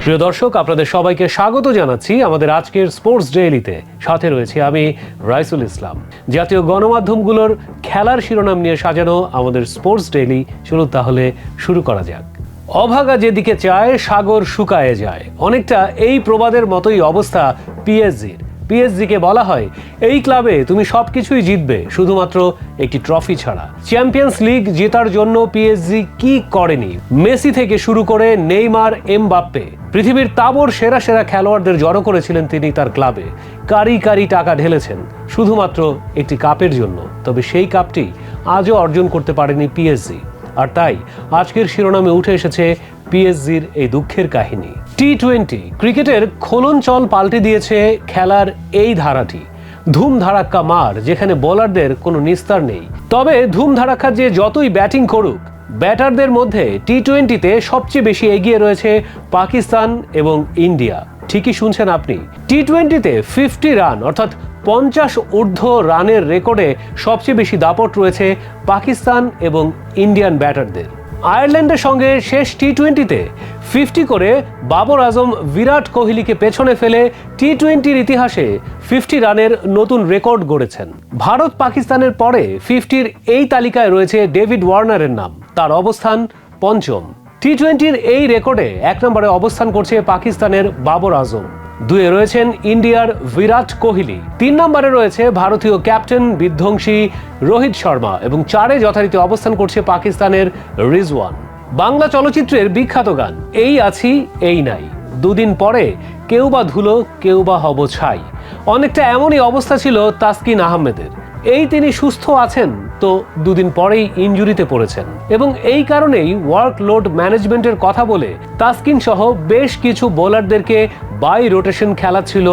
প্রিয় দর্শক, আপনাদের সবাইকে স্বাগত জানাচ্ছি আমাদের আজকের স্পোর্টস ডেইলিতে। সাথে রয়েছি আমি রাইসুল ইসলাম। জাতীয় গণমাধ্যমগুলোর খেলার শিরোনাম নিয়ে সাজানো আমাদের স্পোর্টস ডেইলি চলুন তাহলে শুরু করা যাক। অভাগা যেদিকে চায় সাগর শুকায়ে যায়, অনেকটা এই প্রবাদের মতোই অবস্থা পিএসজির। পিএসজিকে বলা হয় এই ক্লাবে তুমি সবকিছুই জিতবে শুধুমাত্র একটি ট্রফি ছাড়া। চ্যাম্পিয়ন্স লিগ জেতার জন্য পিএসজি কি করেনি? মেসি থেকে শুরু করে নেইমার, এমবাপ্পে, পৃথিবীর তাবড় সেরা সেরা খেলোয়াড়দের জড়ো করেছিলেন তিনি তার ক্লাবে। কারি কারি টাকা ঢেলেছেন শুধুমাত্র একটি কাপের জন্য, তবে সেই কাপটি আজও অর্জন করতে পারেনি পিএসজি। আর তাই আজকের শিরোনামে উঠে এসেছে পিএসজির এই দুঃখের কাহিনী। টি-20 ক্রিকেটের খোলনচল পাল্টে দিয়েছে খেলার এই ধারাটি। ধুম ধারাক্কা মার, যেখানে বোলারদের কোনো নিস্তার নেই। তবে ধুম ধারাক্কা যে যতই ব্যাটিং করুক, ব্যাটারদের মধ্যে টি-20তে সবচেয়ে বেশি এগিয়ে রয়েছে পাকিস্তান এবং ইন্ডিয়া। ঠিকই শুনছেন আপনি, টি-20তে 50 রান অর্থাৎ 50 ঊর্ধ্ব রানের রেকর্ডে সবচেয়ে বেশি দাপট রয়েছে পাকিস্তান এবং ইন্ডিয়ান ব্যাটারদের। আয়ারল্যান্ডের সঙ্গে শেষ টি-20তে 50 করে বাবর আজম বিরাট কোহলিকে পেছনে ফেলে টি-20র ইতিহাসে 50 রানের নতুন রেকর্ড গড়েছেন। ভারত পাকিস্তানের পরে 50র এই তালিকায় রয়েছে ডেভিড ওয়ার্নারের নাম। তার অবস্থান পঞ্চম। টি-20র এই রেকর্ডে 1 নম্বরে অবস্থান করছে পাকিস্তানের বাবর আজম। 2-এ রয়েছেন ইন্ডিয়ার বিরাট কোহলি। 3 নম্বরে রয়েছে ভারতীয় ক্যাপ্টেন বিধ্বংসী রোহিত শর্মা এবং 4-এ যথারীতি অবস্থান করছে পাকিস্তানের রিজওয়ান। বাংলা চলচ্চিত্রের বিখ্যাত গান এই আছি এই নাই, দুদিন পরে কেউ বা ধুলো কেউ বা হব ছাই, অনেকটা এমনই অবস্থা ছিল তাসকিন আহমেদের। তিনি সুস্থ আছেন তো 2 দিন পরেই ইনজুরিতে পড়েছেন এবং এই কারণেই ওয়ার্কলোড ম্যানেজমেন্টের কথা বলে তাসকিন সহ বেশ কিছু বোলারদেরকে বাই রোটেশন খেলাচ্ছিল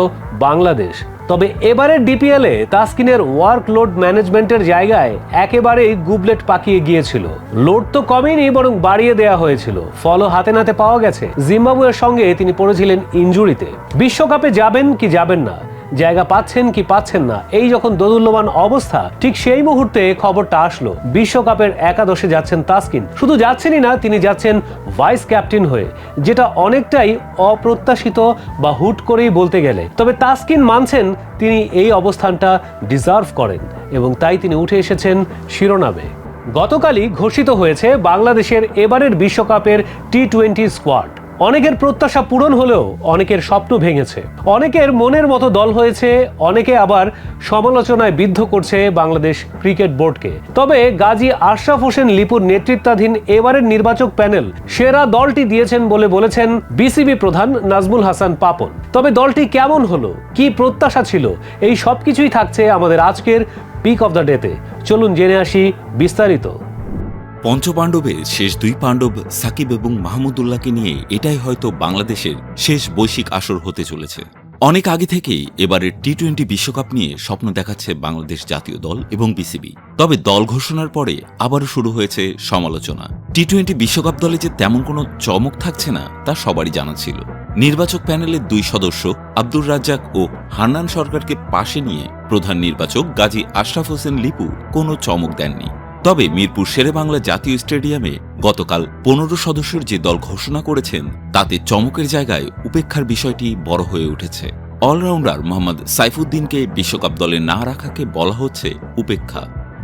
বাংলাদেশ। তবে এবারের ডিপিএলে তাসকিনের ওয়ার্কলোড ম্যানেজমেন্টের জায়গায় একেবারেই গুবলেট পাকিয়ে গিয়েছিল। লোড তো কমেনি, বরং বাড়িয়ে দেওয়া হয়েছিল। ফলও হাতে নাতে পাওয়া গেছে। জিম্বাবুয়ের সঙ্গে তিনি পড়েছিলেন ইনজুরিতে। বিশ্বকাপে যাবেন কি যাবেন না, জায়গা পাচ্ছেন কি পাচ্ছেন না, এই যখন দোদুল্যমান অবস্থা, ঠিক সেই মুহূর্তে খবরটা আসলো বিশ্বকাপের একাদশে যাচ্ছেন তাসকিন। শুধু যাচ্ছেনই না, তিনি যাচ্ছেন ভাইস ক্যাপ্টেন হয়ে, যেটা অনেকটাই অপ্রত্যাশিত বা হুট করেই বলতে গেলে। তবে তাসকিন মানছেন তিনি এই অবস্থানটা ডিজার্ভ করেন এবং তাই তিনি উঠে এসেছেন শিরোনামে। গতকালই ঘোষিত হয়েছে বাংলাদেশের এবারের বিশ্বকাপের টি-20 স্কোয়াড। অনেকের প্রত্যাশা পূরণ হলেও অনেকের স্বপ্ন ভেঙেছে। অনেকের মনের মতো দল হয়েছে, অনেকে আবার সমালোচনায় বিদ্ধ করছে বাংলাদেশ ক্রিকেট বোর্ডকে। তবে গাজী আশরাফ হোসেন লিপুর নেতৃত্বাধীন এবারের নির্বাচক প্যানেল সেরা দলটি দিয়েছেন বলে বলেছেন বিসিবি প্রধান নাজমুল হাসান পাপন। তবে দলটি কেমন হলো, কি প্রত্যাশা ছিল, এই সবকিছুই থাকছে আমাদের আজকের পিক অফ দ্য ডেতে। চলুন জেনে আসি বিস্তারিত। পঞ্চপাণ্ডবের শেষ 2 পাণ্ডব সাকিব এবং মাহমুদুল্লাহকে নিয়ে এটাই হয়তো বাংলাদেশের শেষ বৈশ্বিক আসর হতে চলেছে। অনেক আগে থেকেই এবারের টি-20 বিশ্বকাপ নিয়ে স্বপ্ন দেখাচ্ছে বাংলাদেশ জাতীয় দল এবং বিসিবি। তবে দল ঘোষণার পরে আবারও শুরু হয়েছে সমালোচনা। টি-20 বিশ্বকাপ দলে যে তেমন কোনো চমক থাকছে না তা সবারই জানা ছিল। নির্বাচক প্যানেলের 2 সদস্য আব্দুর রাজ্জাক ও হান্নান সরকারকে পাশে নিয়ে প্রধান নির্বাচক গাজী আশরাফ হোসেন লিপু কোনো চমক দেননি। তবে মিরপুর শেরেবাংলা জাতীয় স্টেডিয়ামে গতকাল 15 সদস্যের যে দল ঘোষণা করেছেন তাতে চমকের জায়গায় উপেক্ষার বিষয়টি বড় হয়ে উঠেছে। অলরাউন্ডার মোহাম্মদ সাইফুদ্দিনকে বিশ্বকাপ দলে না রাখাকে বলা হচ্ছে উপেক্ষা।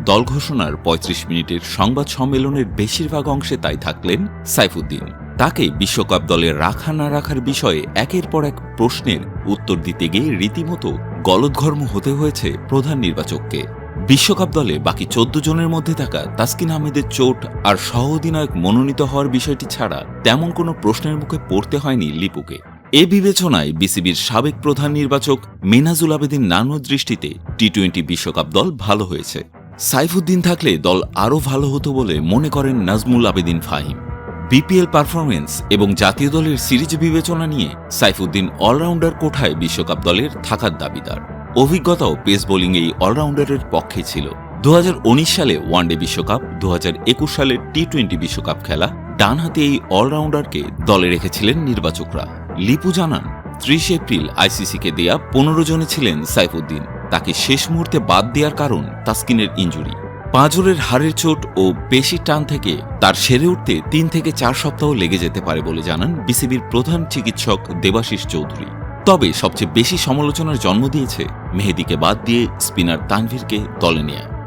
দল ঘোষণার 35 মিনিটের সংবাদ সম্মেলনের বেশিরভাগ অংশে তাই থাকলেন সাইফুদ্দিন। তাকে বিশ্বকাপ দলে রাখা না রাখার বিষয়ে একের পর এক প্রশ্নের উত্তর দিতে গিয়ে রীতিমতো গলদঘর্ম হতে হয়েছে প্রধান নির্বাচককে। বিশ্বকাপ দলে বাকি 14 জনের মধ্যে থাকা তাসকিন আহমেদের চোট আর সহ অধিনায়ক মনোনীত হওয়ার বিষয়টি ছাড়া তেমন কোনো প্রশ্নের মুখে পড়তে হয়নি লিপুকে। এ বিবেচনায় বিসিবির সাবেক প্রধান নির্বাচক মিনহাজুল আবেদীন নানুর দৃষ্টিতে টি-20 বিশ্বকাপ দল ভালো হয়েছে। সাইফুদ্দিন থাকলে দল আরও ভালো হতো বলে মনে করেন নাজমুল আবেদীন ফাহিম। বিপিএল পারফরমেন্স এবং জাতীয় দলের সিরিজ বিবেচনা নিয়ে সাইফুদ্দিন অলরাউন্ডার কোঠায় বিশ্বকাপ দলের থাকার দাবিদার। অভিজ্ঞতাও পেস বোলিং এই অলরাউন্ডারের পক্ষে ছিল। 2019 সালে ওয়ানডে বিশ্বকাপ, 2021 সালে টি-20 বিশ্বকাপ খেলা ডানহাতে এই অলরাউন্ডারকে দলে রেখেছিলেন নির্বাচকরা। লিপু জানান, 30 এপ্রিল আইসিসিকে দেয়া 15 জনে ছিলেন সাইফুদ্দিন। তাকে শেষ মুহূর্তে বাদ দেওয়ার কারণ তাসকিনের ইনজুরি। পাঁজরের হাড়ের চোট ও পেশির টান থেকে তার সেরে উঠতে 3 থেকে 4 সপ্তাহ লেগে যেতে পারে বলে জানান বিসিবির প্রধান চিকিৎসক দেবাশিস চৌধুরী। তবে সবচেয়ে বেশি সমালোচনার জন্ম দিয়েছে মেহেদীকে বাদ দিয়ে স্পিনার তানভীরকে দলে নেয়া।